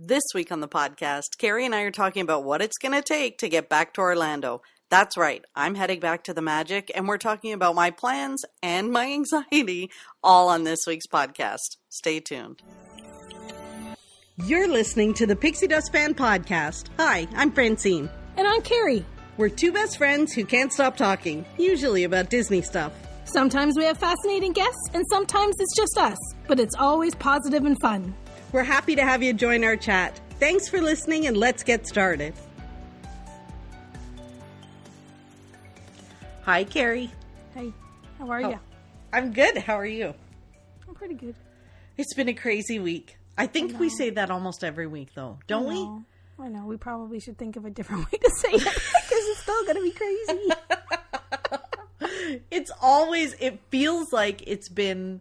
This week on the podcast, Carrie and I are talking about what it's going to take to get back to Orlando. That's right, I'm heading back to the Magic, and we're talking about my plans and my anxiety all on this week's podcast. Stay tuned. You're listening to the Pixie Dust Fan Podcast. Hi, I'm Francine. And I'm Carrie. We're two best friends who can't stop talking, usually about Disney stuff. Sometimes we have fascinating guests, and sometimes it's just us, but it's always positive and fun. We're happy to have you join our chat. Thanks for listening, and let's get started. Hi, Carrie. Hey, how are you? I'm good. How are you? I'm pretty good. It's been a crazy week. I think we say that almost every week, though, don't we? I know. We probably should think of a different way to say it, because it's still going to be crazy. It feels like it's been...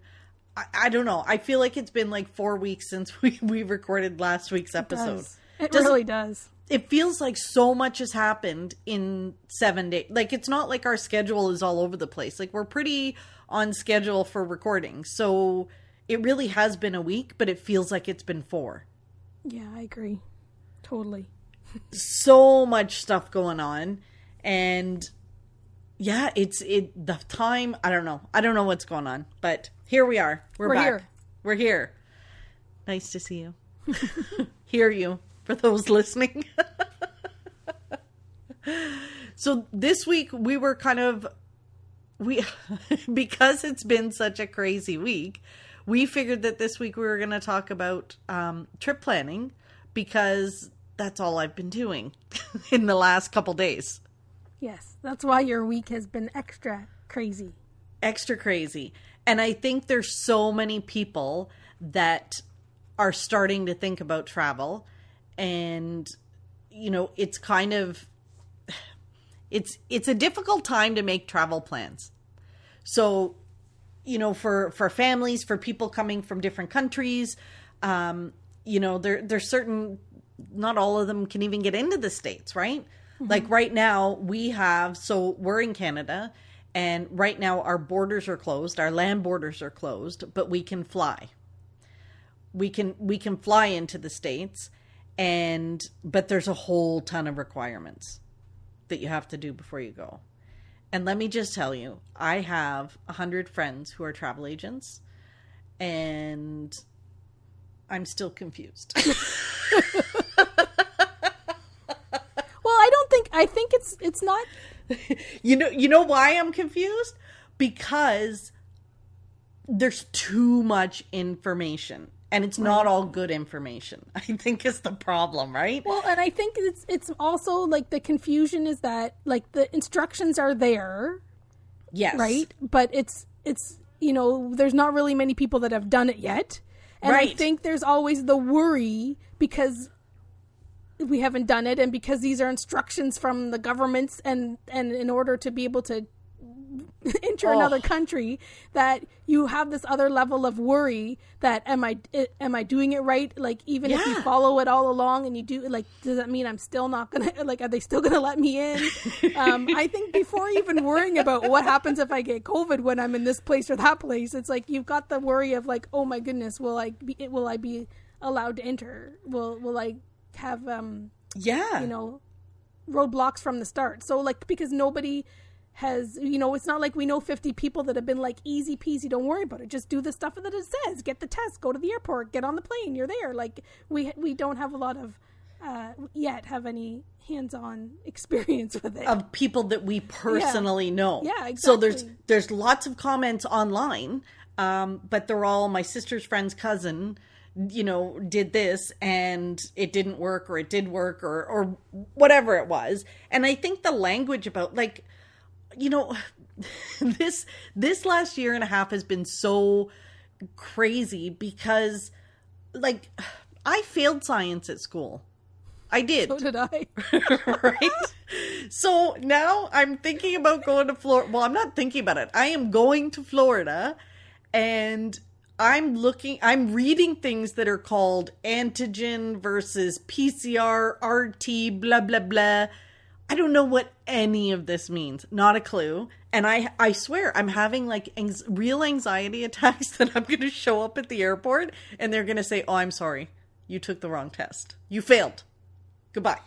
I don't know. I feel like it's been like 4 weeks since we recorded last week's episode. It really does. It feels like so much has happened in 7 days. Like, it's not like our schedule is all over the place. Like, we're pretty on schedule for recording. So it really has been a week, but it feels like it's been 4. Yeah, I agree. Totally. So much stuff going on. And yeah, the time, I don't know. I don't know what's going on, but here we are. We're back. Here. We're here. Nice to see you. Hear you, for those listening. So this week we were because it's been such a crazy week, we figured that this week we were going to talk about trip planning, because that's all I've been doing in the last couple days. Yes, that's why your week has been extra crazy. Extra crazy. And I think there's so many people that are starting to think about travel. And, you know, it's kind of, it's a difficult time to make travel plans. So, you know, for families, for people coming from different countries, you know, there's certain, not all of them can even get into the States, right? Mm-hmm. Like right now we're in Canada. And right now our borders are closed. Our land borders are closed, but we can fly. We can fly into the States, but there's a whole ton of requirements that you have to do before you go. And let me just tell you, I have 100 friends who are travel agents, and I'm still confused. Well, I think it's not. You know why I'm confused? Because there's too much information, and it's not all good information. I think is the problem, right? Well, and I think it's also like the confusion is that like the instructions are there. Yes. Right? But it's you know, there's not really many people that have done it yet. And right. I think there's always the worry because we haven't done it, and because these are instructions from the governments, and in order to be able to enter another country, that you have this other level of worry that am I doing it right? Like, even if you follow it all along and you do, like, does that mean I'm still not gonna, like, are they still gonna let me in? I think before even worrying about what happens if I get COVID when I'm in this place or that place, it's like you've got the worry of like, oh my goodness, will I be allowed to enter? Will I have you know, roadblocks from the start? So like, because nobody has, you know, it's not like we know 50 people that have been like, easy peasy, don't worry about it, just do the stuff that it says, get the test, go to the airport, get on the plane, you're there. Like we don't have a lot of yet have any hands-on experience with it of people that we personally know. Yeah, exactly. So there's lots of comments online, but they're all my sister's friend's cousin, you know, did this and it didn't work, or it did work, or whatever it was. And I think the language about, like, you know, this last year and a half has been so crazy because, like, I failed science at school. I did. So did I. Right? So now I'm thinking about going to Florida. Well, I'm not thinking about it. I am going to Florida, and I'm reading things that are called antigen versus PCR, RT, blah, blah, blah. I don't know what any of this means. Not a clue. And I swear I'm having like real anxiety attacks that I'm going to show up at the airport and they're going to say, oh, I'm sorry. you took the wrong test. You failed. Goodbye.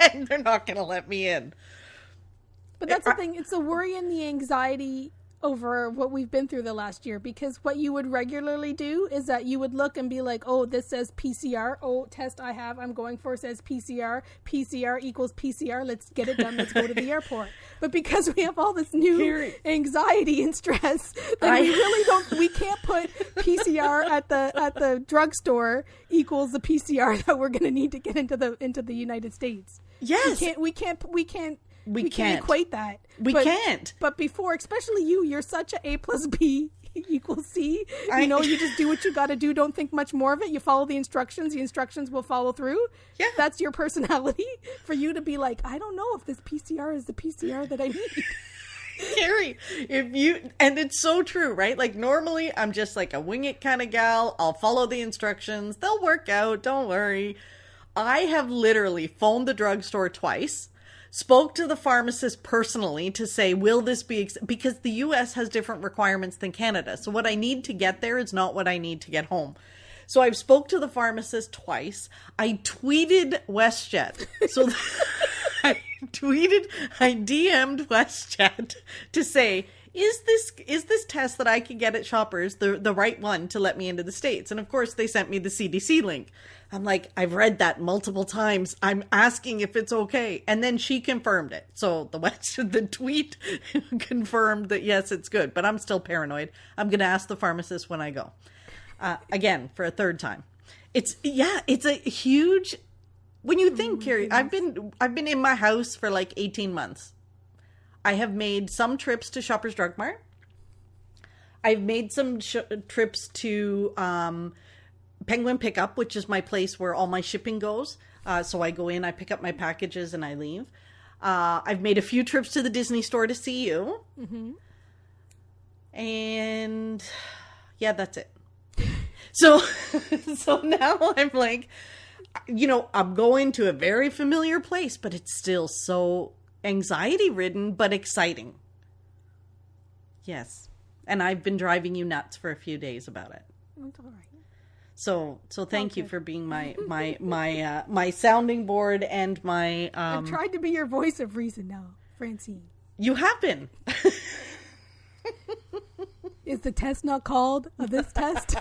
And they're not going to let me in. But that's the thing. It's the worry and the anxiety over what we've been through the last year, because what you would regularly do is that you would look and be like, oh, this says PCR. Oh, test I'm going for says PCR. PCR equals PCR. Let's get it done. Let's go to the airport. But because we have all this new anxiety and stress, that we can't put PCR at the drugstore equals the PCR that we're going to need to get into the United States. Yes. We can't equate that. We can't. But before, especially you're such a plus B equals C. You just do what you got to do. Don't think much more of it. You follow the instructions. The instructions will follow through. Yeah. That's your personality for you to be like, I don't know if this PCR is the PCR that I need. Carrie, and it's so true, right? Like normally I'm just like a wing it kind of gal. I'll follow the instructions. They'll work out. Don't worry. I have literally phoned the drugstore twice. Spoke to the pharmacist personally to say, will this be, because the US has different requirements than Canada. So what I need to get there is not what I need to get home. So I've spoke to the pharmacist twice. I tweeted WestJet. So I DM'd WestJet to say, is this test that I can get at Shoppers the right one to let me into the States? And of course they sent me the CDC link. I'm like, I've read that multiple times. I'm asking if it's okay. And then she confirmed it. So the tweet confirmed that, yes, it's good. But I'm still paranoid. I'm going to ask the pharmacist when I go. Again, for a third time. It's a huge... When you think, Carrie, I've been in my house for like 18 months. I have made some trips to Shoppers Drug Mart. I've made some trips to... Penguin Pickup, which is my place where all my shipping goes. So I go in, I pick up my packages, and I leave. I've made a few trips to the Disney store to see you. Mm-hmm. And yeah, that's it. So now I'm like, I'm going to a very familiar place, but it's still so anxiety-ridden, but exciting. Yes. And I've been driving you nuts for a few days about it. That's all right. So thank you for being my sounding board and my... I've tried to be your voice of reason now, Francine. You have been. Is the test not called this test?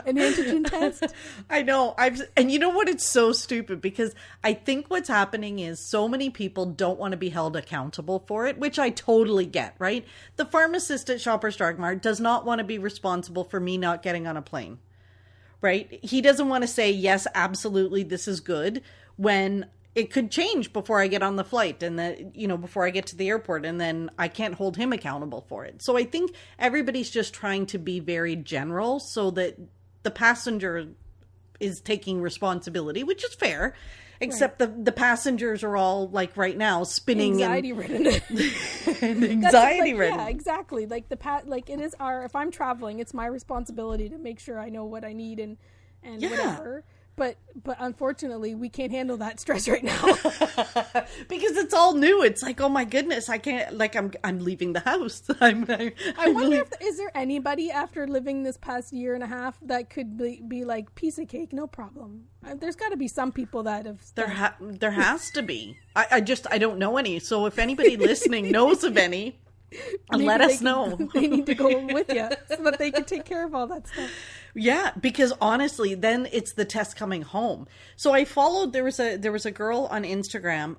An antigen test? I know. And you know what? It's so stupid because I think what's happening is so many people don't want to be held accountable for it, which I totally get, right? The pharmacist at Shoppers Drug Mart does not want to be responsible for me not getting on a plane. Right? He doesn't want to say, yes, absolutely, this is good, when it could change before I get on the flight and before I get to the airport, and then I can't hold him accountable for it. So I think everybody's just trying to be very general so that the passenger is taking responsibility, which is fair, except right. the passengers are all like right now spinning anxiety-ridden. And anxiety-ridden. Yeah, exactly. Like it is if I'm traveling, it's my responsibility to make sure I know what I need and whatever. But unfortunately, we can't handle that stress right now because it's all new. It's like, oh my goodness, I can't. Like I'm leaving the house. I wonder is there anybody after living this past year and a half that could be like piece of cake, no problem. There's got to be some people that have. There has to be. I don't know any. So if anybody listening knows of any. Let us know. They need to go with you so that they can take care of all that stuff. Yeah, because honestly, then it's the test coming home. So I followed. There was a girl on Instagram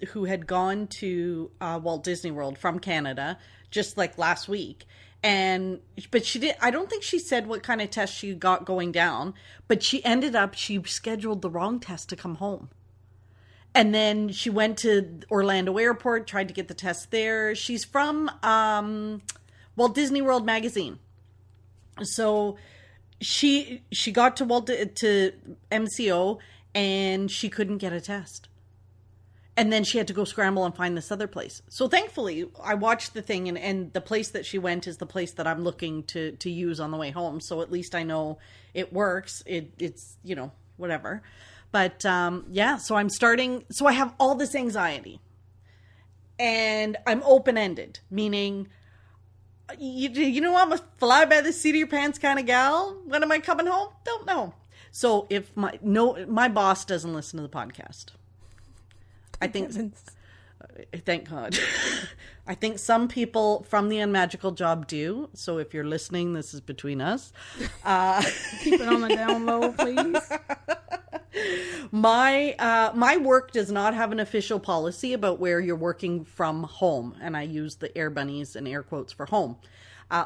who had gone to Walt Disney World from Canada just like last week, but she did. I don't think she said what kind of test she got going down, but she scheduled the wrong test to come home. And then she went to Orlando Airport, tried to get the test there. She's from Walt Disney World magazine. So she got to to MCO and she couldn't get a test. And then she had to go scramble and find this other place. So thankfully, I watched the thing and the place that she went is the place that I'm looking to use on the way home. So at least I know it works. It's, whatever. But, so I'm starting, so I have all this anxiety and I'm open-ended, meaning, I'm a fly by the seat of your pants kind of gal. When am I coming home? Don't know. So if my boss doesn't listen to the podcast. I think, thank God. I think some people from the Unmagical Job do. So if you're listening, this is between us. Keep it on the down low, please. My work does not have an official policy about where you're working from home. And I use the air bunnies and air quotes for home.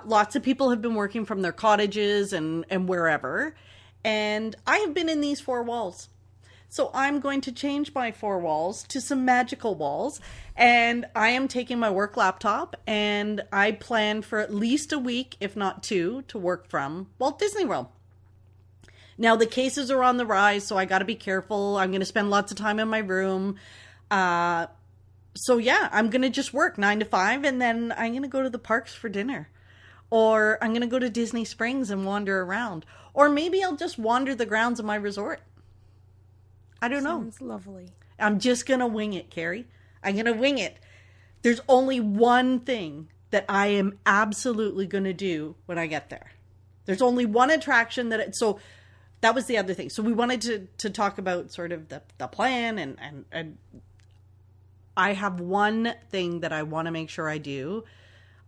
Lots of people have been working from their cottages and wherever. And I have been in these four walls. So I'm going to change my four walls to some magical walls. And I am taking my work laptop, and I plan for at least a week, if not two, to work from Walt Disney World. Now, the cases are on the rise, so I got to be careful. I'm going to spend lots of time in my room. So yeah, I'm going to just work 9 to 5, and then I'm going to go to the parks for dinner. Or I'm going to go to Disney Springs and wander around. Or maybe I'll just wander the grounds of my resort. I don't know. Sounds lovely. I'm just going to wing it, Carrie. I'm going to wing it. There's only one thing that I am absolutely going to do when I get there. There's only one attraction so that was the other thing. So we wanted to talk about sort of the plan and I have one thing that I want to make sure I do.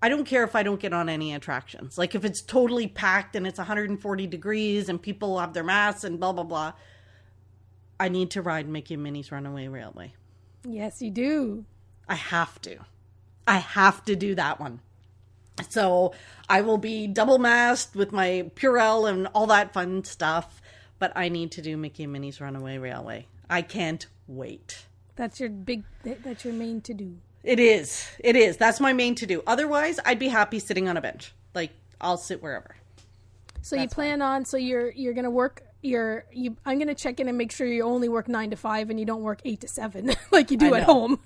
I don't care if I don't get on any attractions. Like if it's totally packed and it's 140 degrees and people have their masks and blah, blah, blah. I need to ride Mickey and Minnie's Runaway Railway. Yes, you do. I have to. I have to do that one. So I will be double masked with my Purell and all that fun stuff. But I need to do Mickey and Minnie's Runaway Railway. I can't wait. That's your main to do. It is. It is. That's my main to do. Otherwise, I'd be happy sitting on a bench. Like, I'll sit wherever. So you plan on, so you're going to work, I'm going to check in and make sure you only work 9 to 5 and you don't work 8 to 7 like you do at home.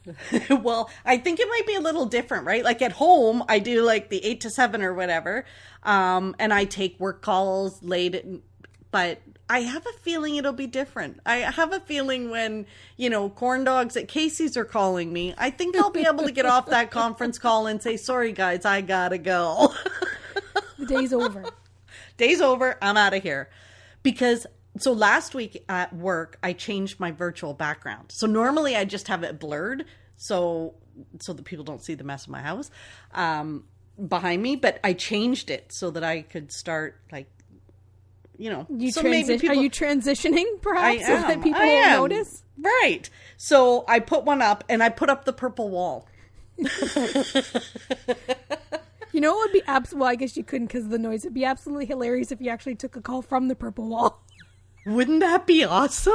Well, I think it might be a little different, right? Like at home, I do like the 8 to 7 or whatever. And I take work calls late, but I have a feeling it'll be different. I have a feeling when, corn dogs at Casey's are calling me, I think I'll be able to get off that conference call and say, sorry guys, I gotta go. The day's over. Day's over. I'm out of here. So last week at work, I changed my virtual background. So normally I just have it blurred so that people don't see the mess of my house behind me. But I changed it so that I could start like, so maybe people, are you transitioning perhaps so that people won't notice? Right. So I put one up and I put up the purple wall. You know what would be well, I guess you couldn't because of the noise. It'd be absolutely hilarious if you actually took a call from the purple wall. Wouldn't that be awesome?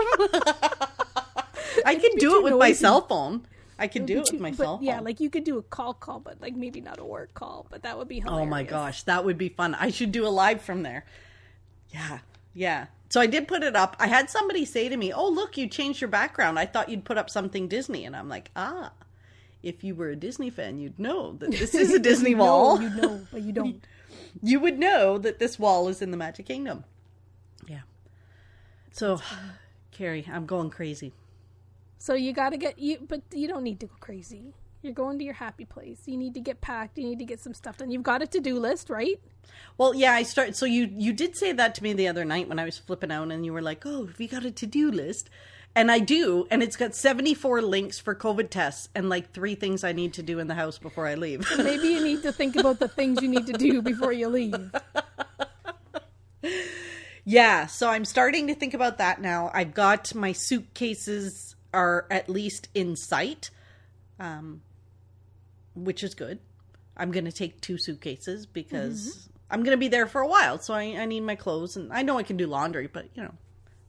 I can do it with my cell phone. I could do it with my cell phone. Yeah, like you could do a call, but like maybe not a work call, but that would be hilarious. Oh my gosh, that would be fun. I should do a live from there. Yeah. So I did put it up. I had somebody say to me, oh, look, you changed your background. I thought you'd put up something Disney. And I'm like, if you were a Disney fan, you'd know that this is a Disney wall. You know, but you don't. You would know that this wall is in the Magic Kingdom. Yeah. So, Carrie, I'm going crazy. So you got to but you don't need to go crazy. You're going to your happy place. You need to get packed. You need to get some stuff done. You've got a to-do list, right? Well, yeah, so you did say that to me the other night when I was flipping out and you were like, oh, have you got a to-do list? And I do, and it's got 74 links for COVID tests and like 3 things I need to do in the house before I leave. So maybe you need to think about the things you need to do before you leave. Yeah, so I'm starting to think about that now. I've got my suitcases are at least in sight, which is good. I'm going to take 2 suitcases because I'm going to be there for a while. So I need my clothes, and I know I can do laundry, but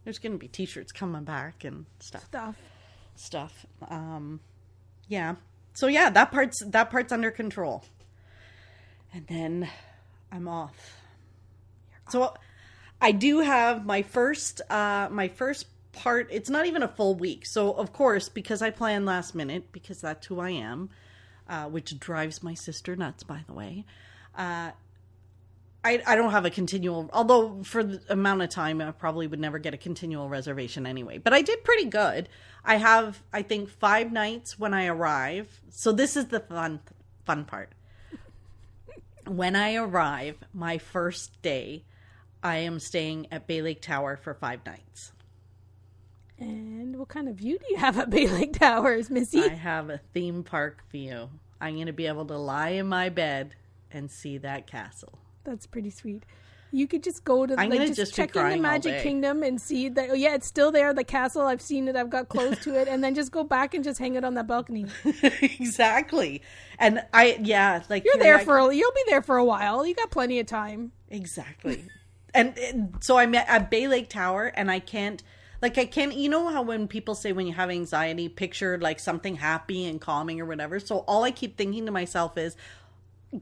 there's going to be t-shirts coming back and stuff. Yeah. So yeah, that part's under control. And then I'm off. So I do have my first part. It's not even a full week. So of course, because I plan last minute, because that's who I am, which drives my sister nuts, by the way. I don't have a continual, although for the amount of time, I probably would never get a continual reservation anyway. But I did pretty good. I have, I think, 5 nights when I arrive. So this is the fun part. When I arrive, my first day, I am staying at Bay Lake Tower for 5 nights. And what kind of view do you have at Bay Lake Towers, Missy? I have a theme park view. I'm going to be able to lie in my bed and see that castle. That's pretty sweet. You could just go to, I'm like, gonna just check in the Magic Kingdom and see that, oh yeah, it's still there, the castle, I've seen it, I've got close to it, and then just go back and just hang it on that balcony. Exactly. And you'll be there for a while. You got plenty of time. Exactly. and so I'm at Bay Lake Tower, and I can't, you know how when people say when you have anxiety, picture like something happy and calming or whatever. So all I keep thinking to myself is,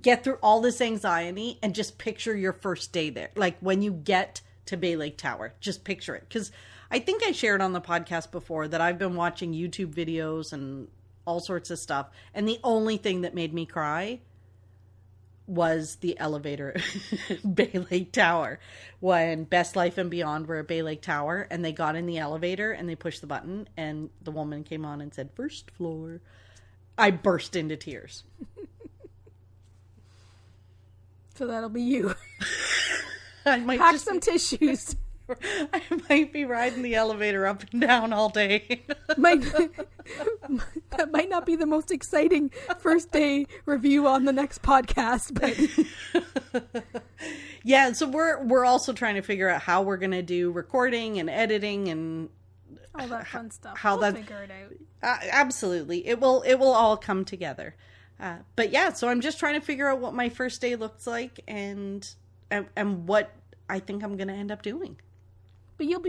get through all this anxiety and just picture your first day there. Like when you get to Bay Lake Tower, just picture it. Because I think I shared on the podcast before that I've been watching YouTube videos and all sorts of stuff. And the only thing that made me cry was the elevator at Bay Lake Tower. When Best Life and Beyond were at Bay Lake Tower and they got in the elevator and they pushed the button and the woman came on and said, "First floor." I burst into tears. So that'll be you. I might pack some tissues. I might be riding the elevator up and down all day. That might not be the most exciting first day review on the next podcast, but yeah. So we're also trying to figure out how we're going to do recording and editing and all that fun stuff. We'll figure it out. Absolutely, it will all come together. But yeah, so I'm just trying to figure out what my first day looks like and what I think I'm going to end up doing. But you'll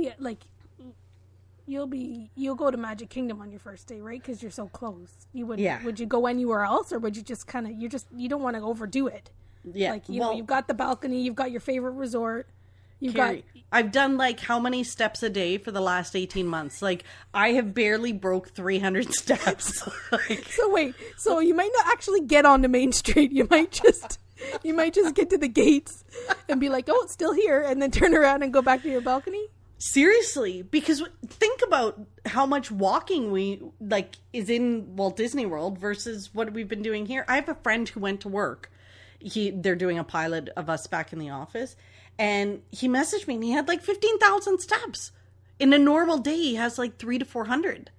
go to Magic Kingdom on your first day, right? Because you're so close. Would you go anywhere else, or would you just kind of, you don't want to overdo it? Yeah. Like, you've got the balcony, you've got your favorite resort. I've done like how many steps a day for the last 18 months? Like I have barely broke 300 steps. So you might not actually get onto Main Street. You might just get to the gates and be like, "Oh, it's still here," and then turn around and go back to your balcony. Seriously, because think about how much walking is in Walt Disney World versus what we've been doing here. I have a friend who went to work. They're doing a pilot of us back in the office. And he messaged me and he had like 15,000 steps. In a normal day, he has like 300 to 400.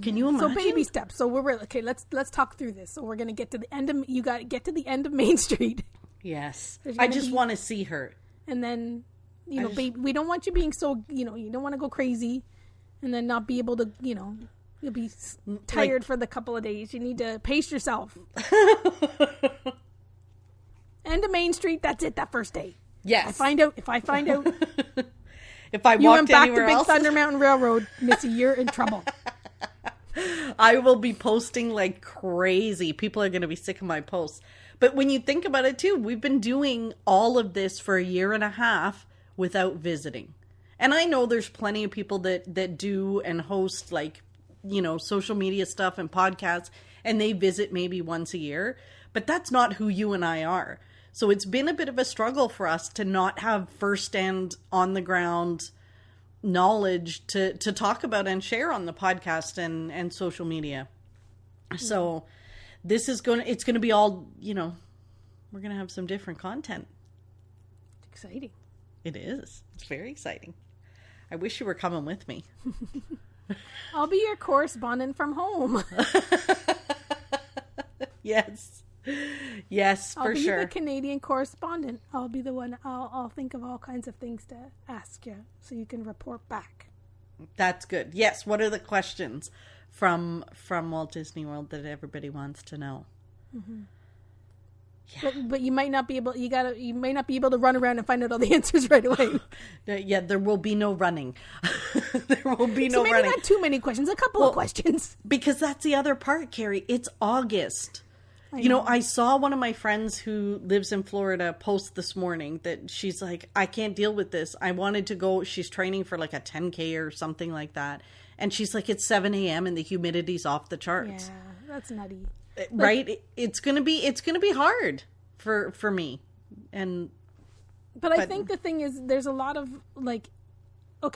Can you imagine? So baby steps. So we're okay. Let's talk through this. So we're gonna get to the end of. You got to get to the end of Main Street. Yes, I just want to see her. And then, baby, we don't want you being so. You don't want to go crazy, and then not be able to. You'll be tired for the couple of days. You need to pace yourself. End of Main Street. That's it. That first day. Yes. If I find out. If I you walked went back anywhere to Big else, Thunder Mountain Railroad, Missy, you're in trouble. I will be posting like crazy. People are going to be sick of my posts. But when you think about it too, we've been doing all of this for a year and a half without visiting. And I know there's plenty of people that do and host like, social media stuff and podcasts, and they visit maybe once a year. But that's not who you and I are. So it's been a bit of a struggle for us to not have firsthand on the ground knowledge to talk about and share on the podcast and social media. So it's going to be all, we're going to have some different content. It's exciting. It is. It's very exciting. I wish you were coming with me. I'll be your correspondent from home. Yes. Yes, for sure. I'll be the Canadian correspondent. I'll be the one. I'll think of all kinds of things to ask you so you can report back. That's good. Yes. What are the questions from Walt Disney World that everybody wants to know? Mm-hmm. Yeah. But you might not be able. You might not be able to run around and find out all the answers right away. Yeah, there will be no running. There will be no maybe running. Not too many questions. A couple of questions. Because that's the other part, Carrie. It's August. I saw one of my friends who lives in Florida post this morning that she's like, I can't deal with this. I wanted to go. She's training for like a 10K or something like that. And she's like, it's 7 a.m. and the humidity's off the charts. Yeah, that's nutty. Right? It's going to be hard for me. But I think the thing is there's a lot of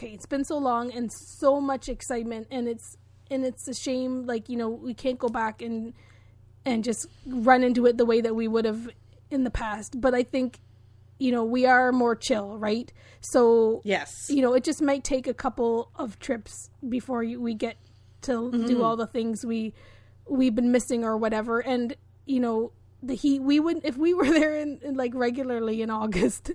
it's been so long and so much excitement and it's a shame, we can't go back and just run into it the way that we would have in the past. But I think we are more chill, right? So, yes, it just might take a couple of trips before we get to do all the things we've been missing or whatever. And, the heat, we wouldn't, if we were there in like regularly in August,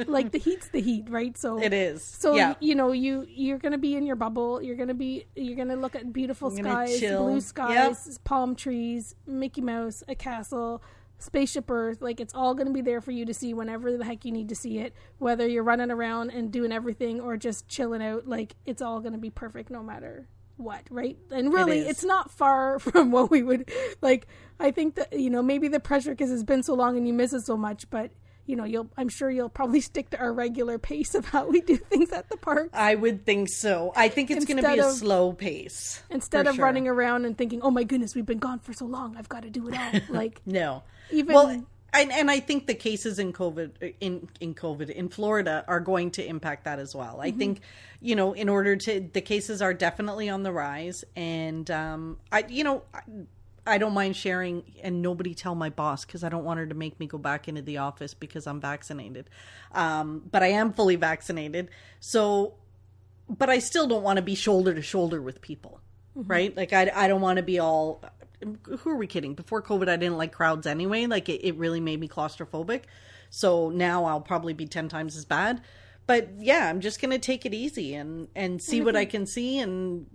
like the heat's the heat, right? So it is. So, you're going to be in your bubble. You're going to look at beautiful skies, blue skies, palm trees, Mickey Mouse, a castle, Spaceship Earth. Like, it's all going to be there for you to see whenever the heck you need to see it, whether you're running around and doing everything or just chilling out. Like, it's all going to be perfect no matter what, right? And really, it's not far from what we would like. I think that maybe the pressure because it's been so long and you miss it so much, but I'm sure you'll probably stick to our regular pace of how we do things at the park. I would think so. I think it's going to be a slow pace instead of running around and thinking, oh my goodness, we've been gone for so long, I've got to do it all. Like, no, even well, and I think the cases in COVID in Florida are going to impact that as well. I think, in order to, the cases are definitely on the rise, and I don't mind sharing, and nobody tell my boss because I don't want her to make me go back into the office because I'm vaccinated. But I am fully vaccinated. So, but I still don't want to be shoulder to shoulder with people, right? Like I don't want to be all, who are we kidding? Before COVID, I didn't like crowds anyway. Like it really made me claustrophobic. So now I'll probably be 10 times as bad. But yeah, I'm just going to take it easy and see what I can see and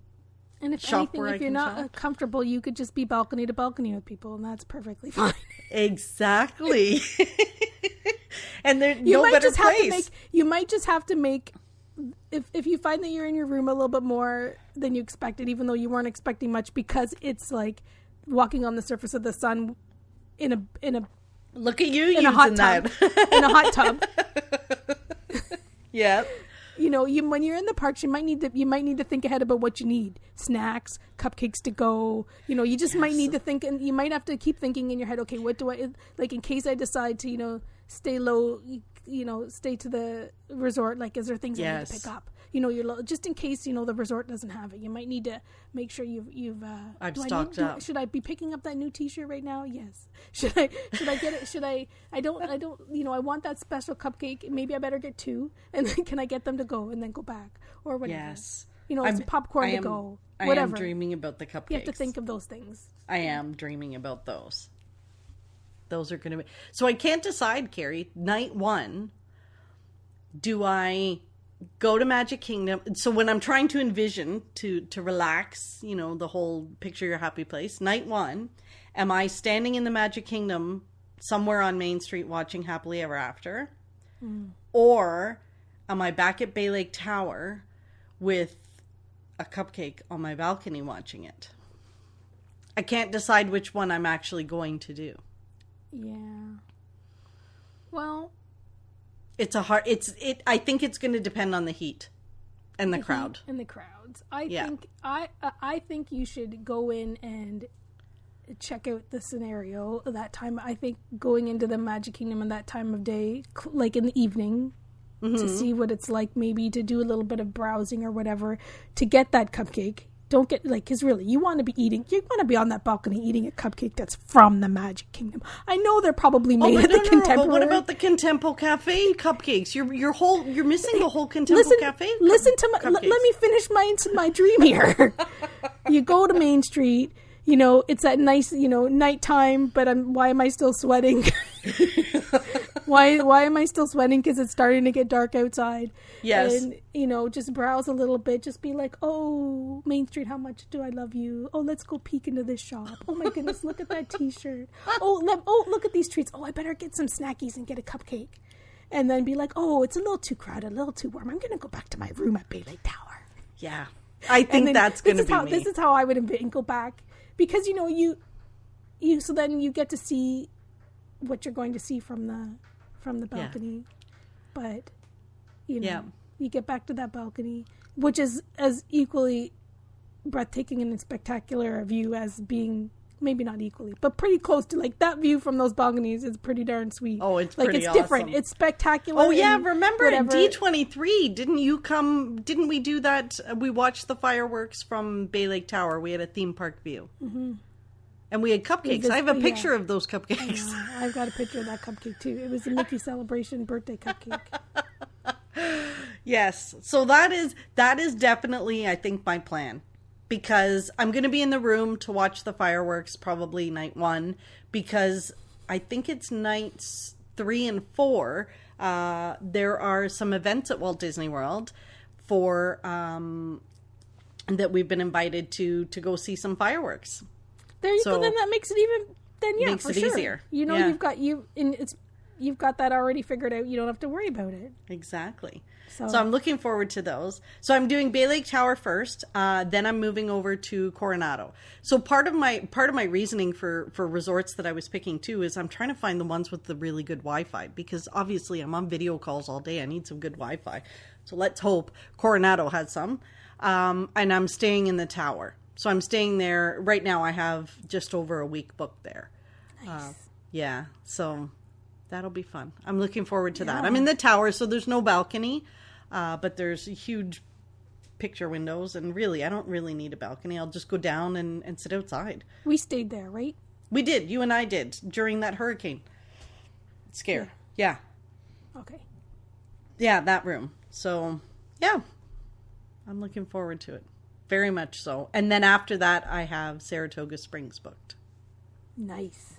if anything, if you're not comfortable, you could just be balcony to balcony with people, and that's perfectly fine. Exactly. And there's no better place. You might just have to make, if you find that you're in your room a little bit more than you expected, even though you weren't expecting much, because it's like walking on the surface of the sun in a look at you in a hot tub. In a hot tub. Yeah. When you're in the parks, you might need to think ahead about what you need: snacks, cupcakes to go. You just might need to think, and you might have to keep thinking in your head. Okay, what do I like in case I decide to stay low? Stay to the resort. Like, is there things I need to pick up? You're just in case the resort doesn't have it. You might need to make sure you've. I've stocked up. Should I be picking up that new T-shirt right now? Yes. Should I get it? Should I? I don't. I want that special cupcake. Maybe I better get 2, and then can I get them to go and then go back or whatever? Yes. Some popcorn to go. Whatever. I am dreaming about the cupcakes. You have to think of those things. I am dreaming about those. Those are going to be. So I can't decide, Carrie. Night 1. Do I go to Magic Kingdom? So when I'm trying to envision to relax, the whole picture your happy place. Night 1, am I standing in the Magic Kingdom somewhere on Main Street watching Happily Ever After? Or am I back at Bay Lake Tower with a cupcake on my balcony watching it? I can't decide which one I'm actually going to do. Yeah. Well, I think it's going to depend on the heat and the crowd. And the crowds. I think you should go in and check out the scenario that time. I think going into the Magic Kingdom in that time of day, like in the evening, to see what it's like, maybe to do a little bit of browsing or whatever, to get that cupcake. Don't get, because really, you want to be on that balcony eating a cupcake that's from the Magic Kingdom. I know they're probably made at the Contemporary. But what about the Contempo Cafe cupcakes? You're missing the whole Contempo Cafe. Listen to let me finish my dream here. You go to Main Street. It's that nice, nighttime. But why am I still sweating? Why am I still sweating? Because it's starting to get dark outside. Yes. And, just browse a little bit. Just be like, oh, Main Street, how much do I love you? Oh, let's go peek into this shop. Oh, my goodness, look at that T-shirt. Look at these treats. Oh, I better get some snackies and get a cupcake. And then be like, oh, it's a little too crowded, a little too warm. I'm going to go back to my room at Bay Lake Tower. Yeah. I think that's going to be me. This is how I would envision go back. Because, so then you get to see what you're going to see from the balcony. But you get back to that balcony, which is as equally breathtaking and spectacular a view as being, maybe not equally, but pretty close to, like, that view from those balconies is pretty darn sweet. Oh, it's like, pretty it's awesome. Different. It's spectacular. Oh yeah, remember at D23, didn't we do that? We watched the fireworks from Bay Lake Tower. We had a theme park view. And we had cupcakes. I have a picture of those cupcakes. I've got a picture of that cupcake too. It was a Mickey Celebration birthday cupcake. Yes. So that is definitely, I think, my plan. Because I'm going to be in the room to watch the fireworks, probably night 1. Because I think it's nights 3 and 4. There are some events at Walt Disney World for that we've been invited to go see some fireworks. There you go. Then that makes it even. Then yeah, makes for it sure. easier. You know, you've got that already figured out. You don't have to worry about it. Exactly. So I'm looking forward to those. So I'm doing Bay Lake Tower first. Then I'm moving over to Coronado. So part of my reasoning for resorts that I was picking too is I'm trying to find the ones with the really good Wi-Fi, because obviously I'm on video calls all day. I need some good Wi-Fi. So let's hope Coronado has some. And I'm staying in the tower. So I'm staying there. Right now I have just over a week booked there. Nice. Yeah. So that'll be fun. I'm looking forward to that. I'm in the tower, so there's no balcony. But there's huge picture windows, and really, I don't really need a balcony. I'll just go down and sit outside. We stayed there, right? We did. You and I did during that hurricane scare. Yeah. Okay. Yeah, that room. So, yeah. I'm looking forward to it. Very much so. And then after that, I have Saratoga Springs booked. Nice.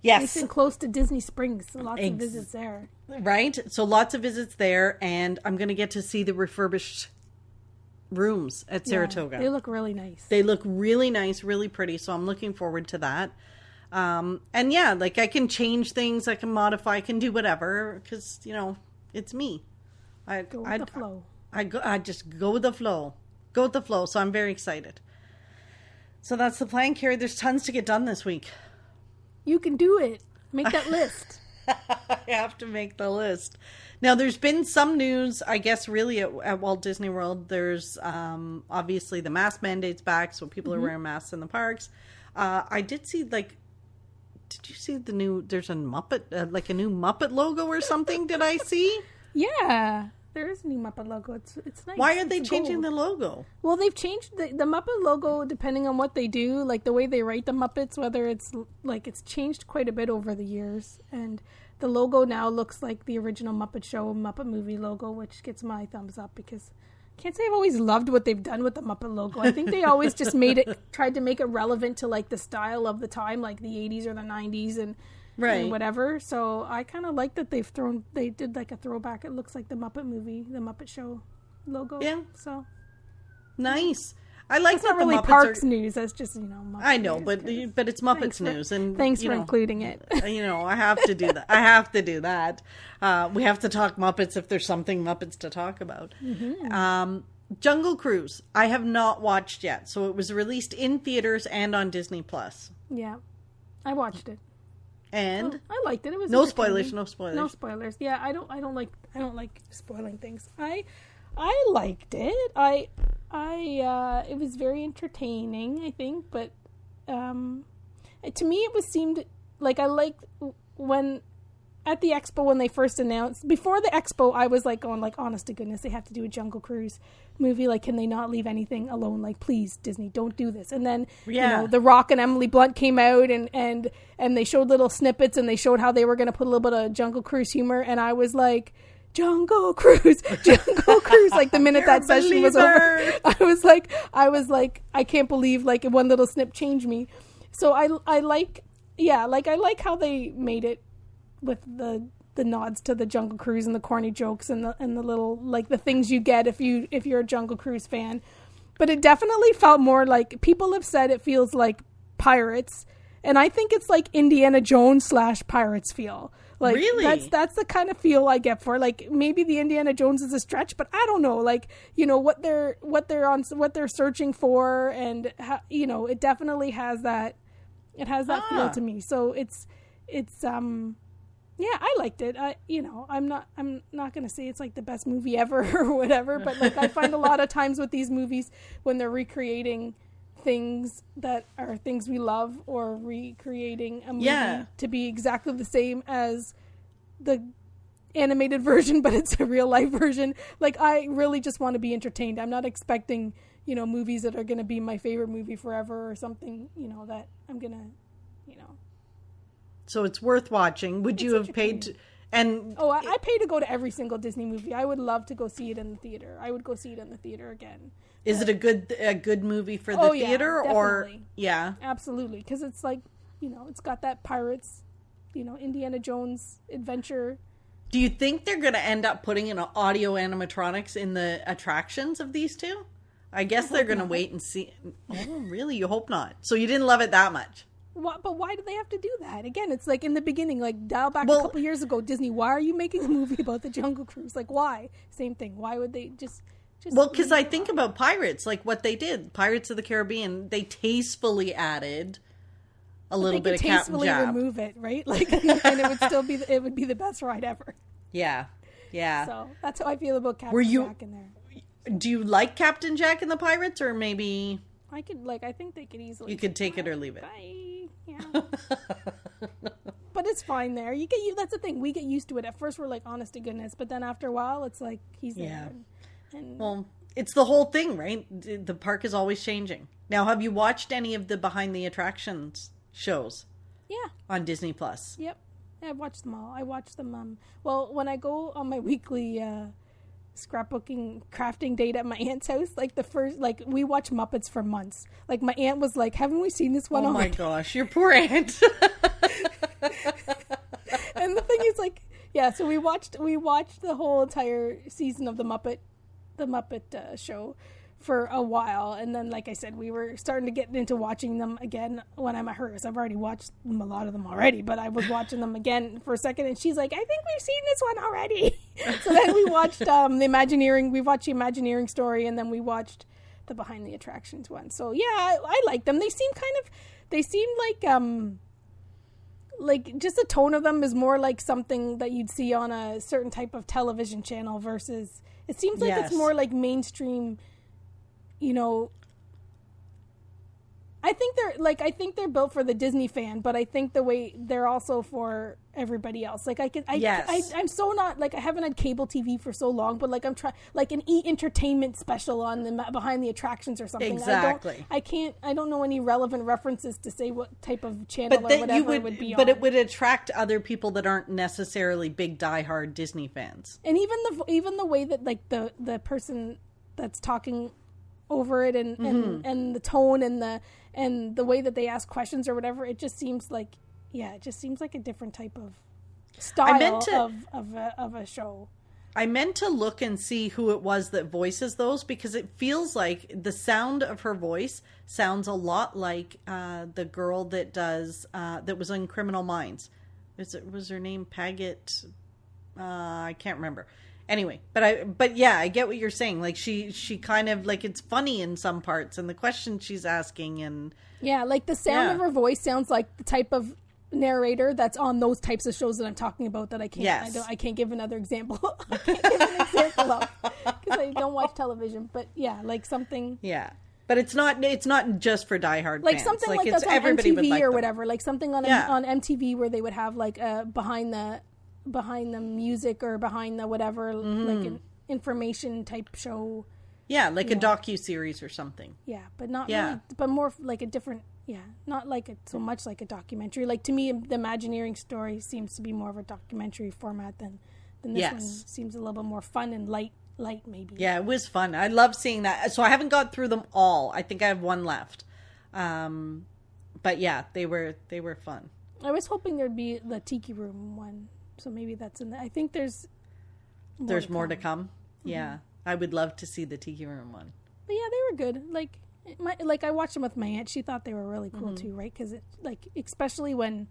Yes. Nice and close to Disney Springs. So lots of visits there. Right? So lots of visits there, and I'm going to get to see the refurbished rooms at Saratoga. They look really nice. They look really nice, really pretty, so I'm looking forward to that. And yeah, like I can change things, I can modify, I can do whatever, because, you know, it's me. Go with the flow. I just go with the flow. Go with the flow, so I'm very excited. So that's the plan, Carrie. There's tons to get done this week. You can do it. Make that list. I have to make the list. Now, there's been some news, I guess, really at Walt Disney World. There's obviously the mask mandates back, so people are wearing masks in the parks. I did see, like, did you see the new, there's a Muppet, like a new Muppet logo or something, did I see? Yeah. There is a new Muppet logo. It's nice. Why are they changing the logo? Well, they've changed the Muppet logo depending on what they do, like the way they write the Muppets, whether it's like it's changed quite a bit over the years. And the logo now looks like the original Muppet Show, Muppet Movie logo, which gets my thumbs up because I can't say I've always loved what they've done with the Muppet logo. I think they always just tried to make it relevant to like the style of the time, like the 80s or the 90s and whatever. So I kind of like that they did like a throwback. It looks like the Muppet Movie, the Muppet Show logo. Yeah. So nice. I like it's that not really the Muppets Parks news. That's just, Muppet I know, news, but it's Muppets news, and thanks for including it. I have to do that. I have to do that. We have to talk Muppets if there's something Muppets to talk about. Mm-hmm. Jungle Cruise. I have not watched yet, so it was released in theaters and on Disney Plus. Yeah, I watched it. And I liked it. It was no spoilers. No spoilers. Yeah, I don't like spoiling things. I liked it. It was very entertaining, I think, but to me it seemed like I liked when at the expo when they first announced. Before the expo, I was like going like, honest to goodness, they have to do a Jungle Cruise movie. Like, can they not leave anything alone? Like, please, Disney, don't do this. And then The Rock and Emily Blunt came out and they showed little snippets and they showed how they were going to put a little bit of Jungle Cruise humor, and I was like, Jungle Cruise, like the minute that session was over, I was like, I can't believe like one little snip changed me. So I like how they made it with the nods to the Jungle Cruise and the corny jokes and the little like the things you get if you're a Jungle Cruise fan. But it definitely felt more like, people have said it feels like Pirates, and I think it's like Indiana Jones / Pirates feel. Like, really? That's the kind of feel I get for it. Like, maybe the Indiana Jones is a stretch, but I don't know. Like, what they're searching for, and how, it definitely has that. It has that feel to me. So it's yeah, I liked it. I'm not going to say it's like the best movie ever or whatever, but like I find a lot of times with these movies when they're recreating things that are things we love, or recreating a movie to be exactly the same as the animated version, but it's a real life version. Like, I really just want to be entertained. I'm not expecting, movies that are going to be my favorite movie forever or something, that I'm going to, So it's worth watching. Would you have paid to, and I pay to go to every single Disney movie. I would love to go see it in the theater. I would go see it in the theater again. Is it a good movie for the theater or yeah? Absolutely, because it's like, it's got that pirates, Indiana Jones adventure. Do you think they're going to end up putting in audio animatronics in the attractions of these two? I guess they're going to wait and see. Oh, really? You hope not. So you didn't love it that much? But why do they have to do that? Again, it's like in the beginning, like dial back a couple years ago, Disney, why are you making a movie about the Jungle Cruise? Like, why? Same thing. Why would they just well, because I think about Pirates, like what they did. Pirates of the Caribbean, they tastefully added a little bit of Captain Jack. Tastefully remove it, right? Like, and it would still be the best ride ever. Yeah. So that's how I feel about Captain Jack in there. Do you like Captain Jack and the Pirates, or maybe I think they could easily. You could take it or leave it. Bye. Yeah. But it's fine there. That's the thing. We get used to it. At first, we're like, honest to goodness, but then after a while, it's like he's there. And well, it's the whole thing, right? The park is always changing. Now, have you watched any of the behind the attractions shows? Yeah. On Disney Plus. Yep. Yeah, I've watched them all. I watch them. Well, when I go on my weekly scrapbooking crafting date at my aunt's house, like we watch Muppets for months. Like my aunt was like, haven't we seen this one already? My gosh, your poor aunt. And the thing is, like, yeah, so we watched the whole entire season of the Muppet show for a while, and then, like I said, we were starting to get into watching them again when I'm at hers. I've already watched a lot of them already, but I was watching them again for a second, and she's like, I think we've seen this one already. So then we watched the Imagineering story, and then we watched the Behind the Attractions one. So yeah, I like them. They seem like just the tone of them is more like something that you'd see on a certain type of television channel versus it seems like it's more like mainstream, I think they're built for the Disney fan, but I think the way they're also for everybody else. Like I'm so not like I haven't had cable TV for so long, but like I'm trying like an entertainment special on the Behind the Attractions or something. Exactly. I don't know any relevant references to say what type of channel or whatever it would be on. But it would attract other people that aren't necessarily big diehard Disney fans. And even the way that like the person that's talking over it and the tone and the way that they ask questions or whatever, it just seems like a different type of style of a show. I meant to look and see who it was that voices those, because it feels like the sound of her voice sounds a lot like the girl that does that was in Criminal Minds. Was her name Paget? I can't remember. Anyway, but yeah, I get what you're saying. Like she kind of like it's funny in some parts, and the questions she's asking, and yeah, like the sound of her voice sounds like the type of narrator that's on those types of shows that I'm talking about. That I can't give another example. I can't give an example of because I don't watch television. But yeah, like something. Yeah. But it's not just for diehard like fans. Something like that's on MTV or whatever. Like something on MTV where they would have like behind the music or behind the whatever, like an information type show. Yeah, like a docu-series or something. Yeah, but not really, but more like a different, not like so much like a documentary. Like to me, the Imagineering story seems to be more of a documentary format than this one. Seems a little bit more fun and light maybe. Yeah, it was fun. I love seeing that. So I haven't got through them all. I think I have one left. But yeah, they were fun. I was hoping there'd be the Tiki Room one. So maybe that's in there. I think there's more to come. Mm-hmm. Yeah. I would love to see the Tiki Room one. But yeah, they were good. Like I watched them with my aunt. She thought they were really cool too, right? Because especially when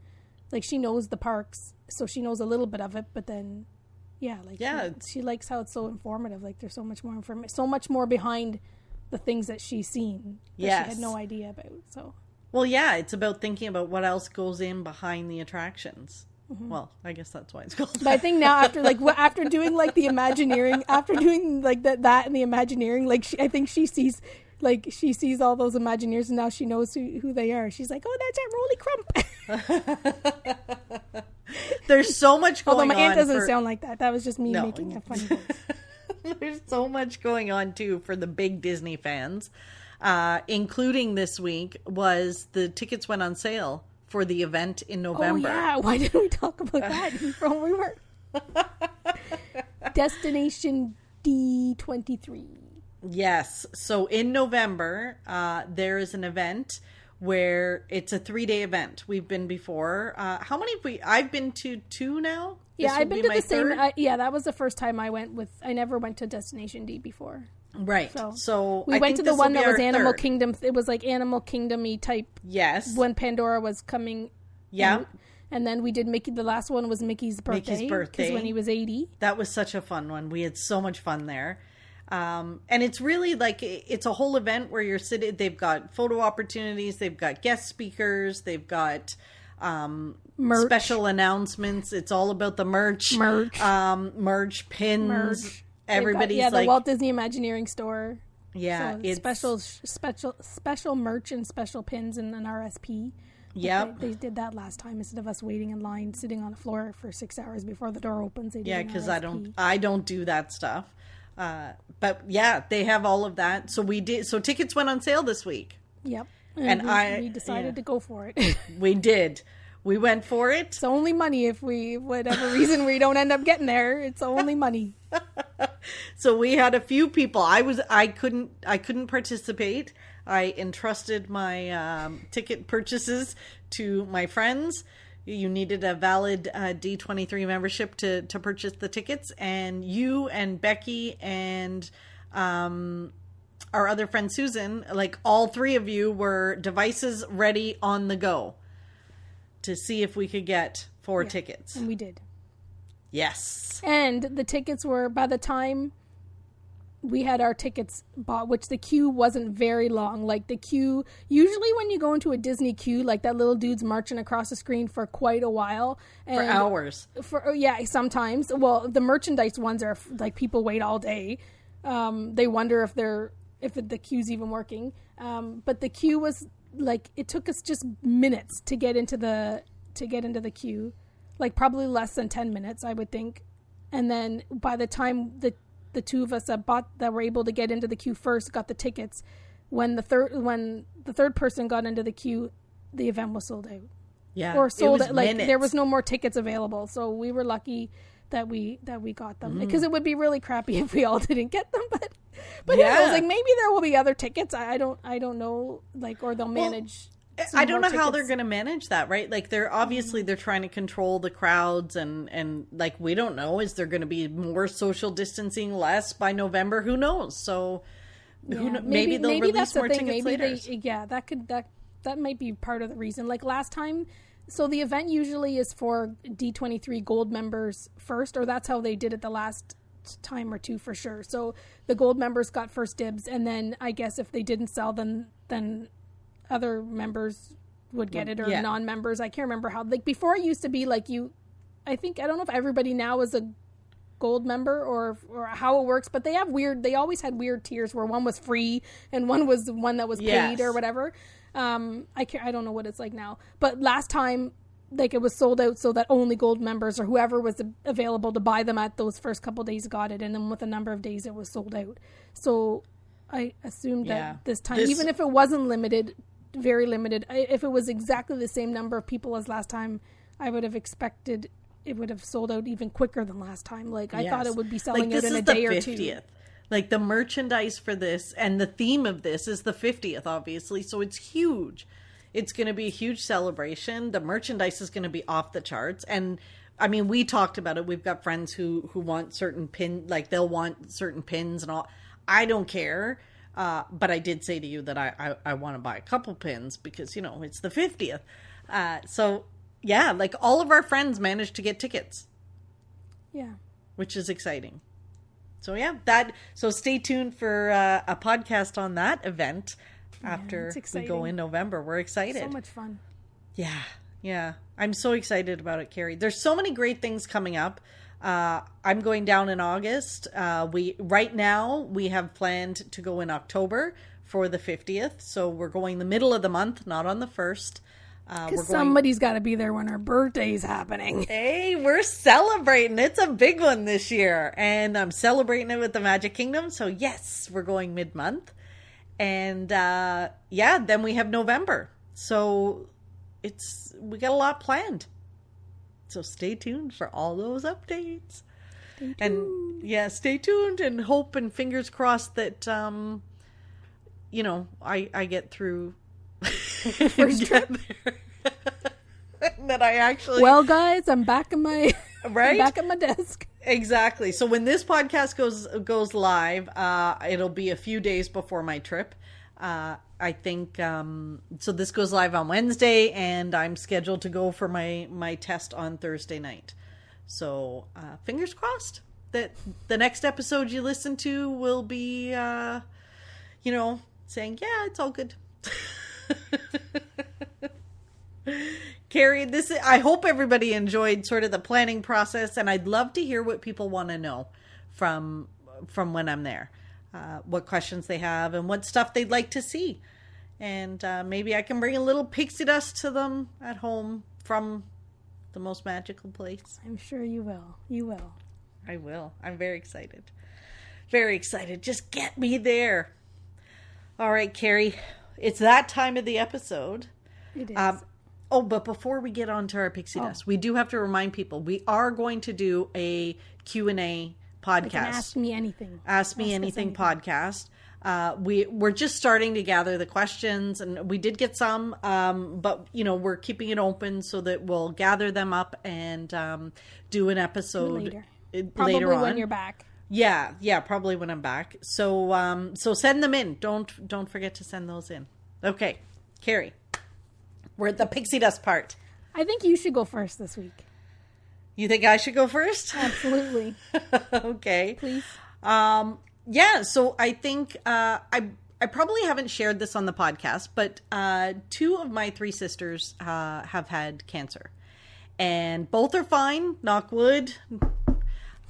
like she knows the parks, so she knows a little bit of it. But then, she likes how it's so informative. Like there's so much more so much more behind the things that she's seen that she had no idea about. So. Well, yeah, it's about thinking about what else goes in behind the attractions. Mm-hmm. Well, I guess that's why it's called that. But I think now after doing like the Imagineering, after doing like that and the Imagineering, like I think she sees all those Imagineers and now she knows who they are. She's like, oh, that's Aunt Rolly Crump. There's so much going on. Although my aunt doesn't sound like that. That was just me making a funny voice. There's so much going on too for the big Disney fans, including this week was the tickets went on sale for the event in November. Oh yeah, why didn't we talk about that before we were? Destination D23. Yes. So in November, there is an event where it's a 3-day event. We've been before. How many have we? I've been to 2 now. Yeah, I've been to the same. Yeah, that was the first time I went with. I never went to Destination D before. Right. So we went to the one that was Animal Kingdom. It was like Animal Kingdom-y type. Yes. When Pandora was coming. Yeah. And then we did Mickey. The last one was Mickey's birthday. Because when he was 80. That was such a fun one. We had so much fun there. And it's really like, it's a whole event where you're sitting, they've got photo opportunities, they've got guest speakers, they've got special announcements. It's all about the merch, pins. Everybody's the Walt Disney Imagineering store. Yeah. So it's special merch and special pins and an RSP. Yeah, they did that last time instead of us waiting in line, sitting on the floor for 6 hours before the door opens. Yeah, because I don't do that stuff. But yeah, they have all of that. So we did. So tickets went on sale this week. Yep, and we decided to go for it. We did. We went for it. It's only money if whatever reason we don't end up getting there. It's only money. So we had a few people. I couldn't participate. I entrusted my ticket purchases to my friends. You needed a valid D23 membership to purchase the tickets. And you and Becky and our other friend Susan, like all 3 of you were devices ready on the go to see if we could get 4 tickets. And we did. Yes. And the tickets were, by the time we had our tickets bought, which the queue wasn't very long. Like the queue, usually when you go into a Disney queue, like that little dude's marching across the screen for quite a while. And for hours. Yeah, sometimes. Well, the merchandise ones are like people wait all day. They wonder if the queue's even working. But the queue was like, it took us just minutes to get into the queue. Like probably less than 10 minutes, I would think. And then by the time the 2 of us that were able to get into the queue first got the tickets, when the third person got into the queue, the event was sold out. Yeah, or sold out. Like there was no more tickets available. So we were lucky that we got them, because it would be really crappy if we all didn't get them. But yeah, I was like, maybe there will be other tickets. I don't know, like, or they'll manage. I don't know how they're going to manage that, right? Like they're trying to control the crowds and like, we don't know, is there going to be more social distancing, less by November? Who knows? So maybe they'll release more tickets later. That might be part of the reason. Like last time, so the event usually is for D23 Gold members first, or that's how they did it the last time or 2 for sure. So the Gold members got first dibs, and then I guess if they didn't sell, then other members would get it, or non-members. I can't remember how, like before it used to be like I don't know if everybody now is a Gold member or how it works, but they always had weird tiers where one was free and one was one that was paid or whatever. I don't know what it's like now, but last time, like it was sold out so that only Gold members or whoever was available to buy them at those first couple days got it. And then with a number of days it was sold out. So I assumed that this time, even if it wasn't limited, very limited, if it was exactly the same number of people as last time, I would have expected it would have sold out even quicker than last time. Like I thought it would be selling out in a day or 2. Like the merchandise for this and the theme of this is the 50th, obviously. So it's huge. It's going to be a huge celebration. The merchandise is going to be off the charts. And I mean, we talked about it. We've got friends who want certain like they'll want certain pins and all. I don't care. But I did say to you that I want to buy a couple pins because, it's the 50th. So, yeah, like all of our friends managed to get tickets. Yeah. Which is exciting. So, yeah, so stay tuned for a podcast on that event after we go in November. We're excited. So much fun. Yeah. Yeah. I'm so excited about it, Carrie. There's so many great things coming up. I'm going down in August. Right now we have planned to go in October for the 50th. So we're going the middle of the month, not on the 1st. Because somebody's got to be there when our birthday's happening. Hey, we're celebrating. It's a big one this year. And I'm celebrating it with the Magic Kingdom. So yes, we're going mid-month. And then we have November. So we got a lot planned. So stay tuned for all those updates. Stay tuned and hope and fingers crossed that, I get through first trip. That I actually. Well, guys, I'm back in my right. Back at my desk. Exactly. So when this podcast goes live, it'll be a few days before my trip. I think so. This goes live on Wednesday, and I'm scheduled to go for my test on Thursday night. So fingers crossed that the next episode you listen to will be, saying, yeah, it's all good. Carrie, I hope everybody enjoyed sort of the planning process, and I'd love to hear what people want to know from when I'm there, what questions they have and what stuff they'd like to see. And maybe I can bring a little pixie dust to them at home from the most magical place. I'm sure you will. You will. I will. I'm very excited. Very excited. Just get me there. All right, Carrie. It's that time of the episode. It is. But before we get on to our pixie dust, we do have to remind people we are going to do a Q&A podcast. Ask Me Anything. Ask Me Anything podcast. We're just starting to gather the questions, and we did get some, but we're keeping it open so that we'll gather them up and do an episode later on. When you're back. Yeah, probably when I'm back. So send them in. Don't forget to send those in. Okay, Carrie, we're at the pixie dust part. I think you should go first this week. You think I should go first? Absolutely. Okay. Please. Yeah, so I think I probably haven't shared this on the podcast, but 2 of my 3 sisters have had cancer. And both are fine, knock wood.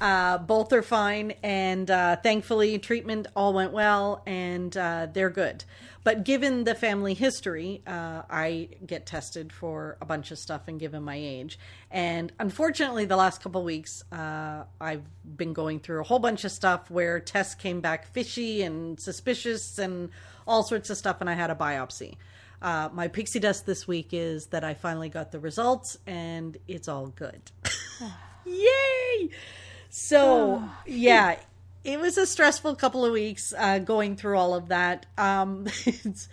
Both are fine, and thankfully treatment all went well, and they're good. But given the family history, I get tested for a bunch of stuff and given my age. And unfortunately, the last couple of weeks, I've been going through a whole bunch of stuff where tests came back fishy and suspicious and all sorts of stuff, and I had a biopsy. My pixie dust this week is that I finally got the results, and it's all good. Yay! So, yeah, it was a stressful couple of weeks going through all of that. It's,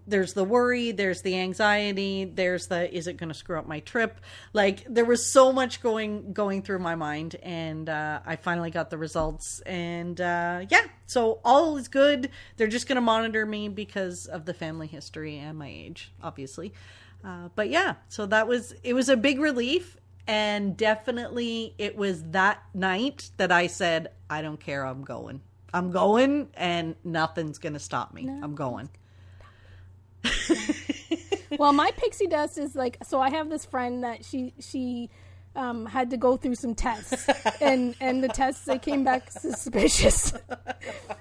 there's the worry, there's the anxiety, there's the, is it going to screw up my trip? Like, there was so much going through my mind, and I finally got the results. And, so all is good. They're just going to monitor me because of the family history and my age, obviously. But yeah, so it was a big relief. And definitely it was that night that I said, I don't care, I'm going. I'm going, and nothing's going to stop me. No. I'm going. Well, my pixie dust is like, so I have this friend that she had to go through some tests, and the tests, they came back suspicious.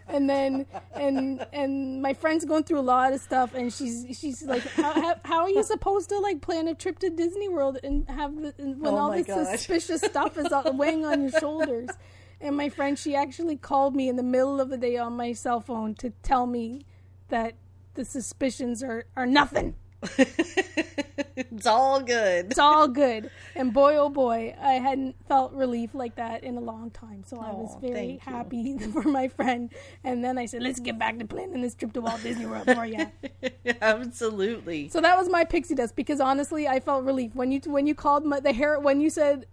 And then, and my friend's going through a lot of stuff, and she's like, how are you supposed to like plan a trip to Disney World and have when all this suspicious stuff is weighing on your shoulders? And my friend, she actually called me in the middle of the day on my cell phone to tell me that the suspicions are nothing. It's all good. It's all good. And boy, oh boy, I hadn't felt relief like that in a long time. So I was very happy for my friend. And then I said, let's get back to planning this trip to Walt Disney World for you. Absolutely. So that was my pixie dust, because honestly, I felt relief when you called the hair, when you said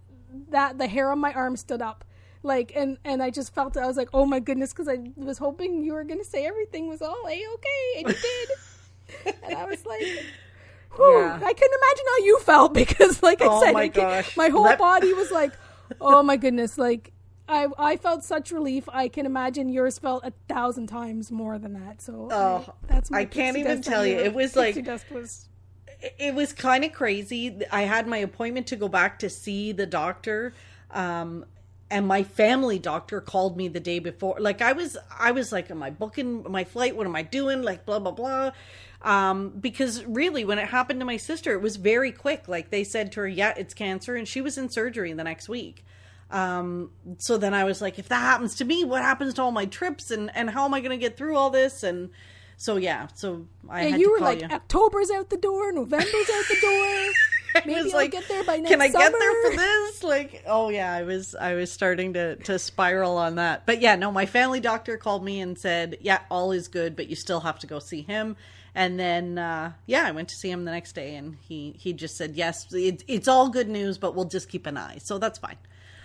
that, the hair on my arm stood up. Like, and I just felt it. I was like, oh my goodness, because I was hoping you were going to say everything was all A-okay, and you did. And I was like, whew, yeah. I couldn't imagine how you felt, because like I said, my whole body was like, oh my goodness. Like, I felt such relief. I can imagine yours felt 1,000 times more than that. So that's my I can't even tell you. It was like, it was kind of crazy. I had my appointment to go back to see the doctor, And my family doctor called me the day before. Like, I was like, am I booking my flight? What am I doing? Like, blah, blah, blah. Because really, when it happened to my sister, it was very quick. Like, they said to her, yeah, it's cancer. And she was in surgery the next week. So then I was like, if that happens to me, what happens to all my trips? And how am I going to get through all this? And so, yeah. So I had you to were call like, you. October's out the door. November's out the door. Maybe I'll get there by next can I summer. get there for this? Like, oh yeah, I was starting to spiral on that. But yeah, no, my family doctor called me and said, yeah, all is good, but you still have to go see him. And then, I went to see him the next day, and he just said, yes, it's all good news, but we'll just keep an eye. So that's fine.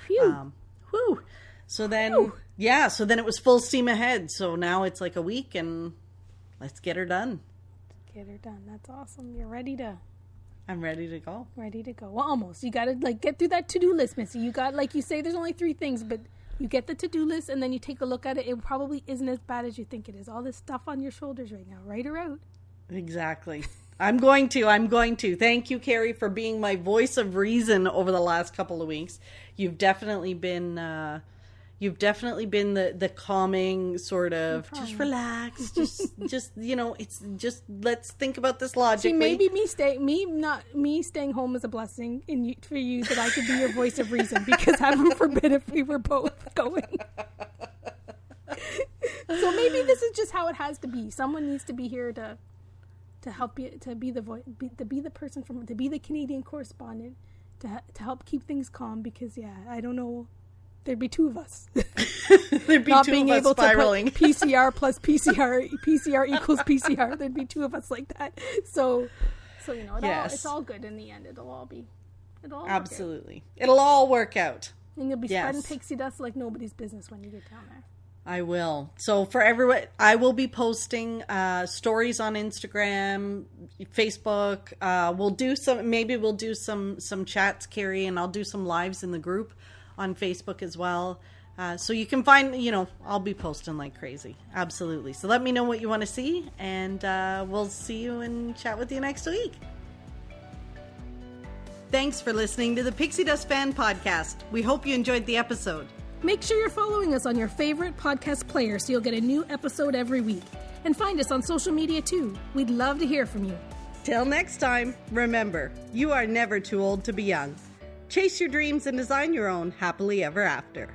Phew. Whew. So then, so then it was full steam ahead. So now it's like a week, and let's get her done. Get her done. That's awesome. You're ready to... I'm ready to go. Ready to go. Well, almost. You got to get through that to-do list, Missy. You got, like you say, there's only 3 things, but you get the to-do list and then you take a look at it. It probably isn't as bad as you think it is. All this stuff on your shoulders right now. Write her out. Exactly. I'm going to. Thank you, Carrie, for being my voice of reason over the last couple of weeks. You've definitely been the calming sort of, just relax, just it's just, let's think about this logically. See, maybe me staying home is a blessing for you, that I could be your voice of reason, because heaven forbid if we were both going. So maybe this is just how it has to be. Someone needs to be here to help you, to be the voice, to be the person to be the Canadian correspondent, to help keep things calm, because I don't know. There'd be 2 of us. There'd be not 2 being of us able spiraling. To put PCR plus PCR equals PCR. There'd be 2 of us like that. So it's all good in the end. It'll all absolutely. It'll all work out. And you'll be spreading pixie dust like nobody's business when you get down there. I will. So for everyone, I will be posting stories on Instagram, Facebook. We'll do some chats, Carrie, and I'll do some lives in the group on Facebook as well. So you can find, I'll be posting like crazy. Absolutely. So let me know what you want to see, and we'll see you and chat with you next week. Thanks for listening to the Pixie Dust Fan Podcast. We hope you enjoyed the episode. Make sure you're following us on your favorite podcast player so you'll get a new episode every week. And find us on social media too. We'd love to hear from you. Till next time, remember, you are never too old to be young. Chase your dreams and design your own happily ever after.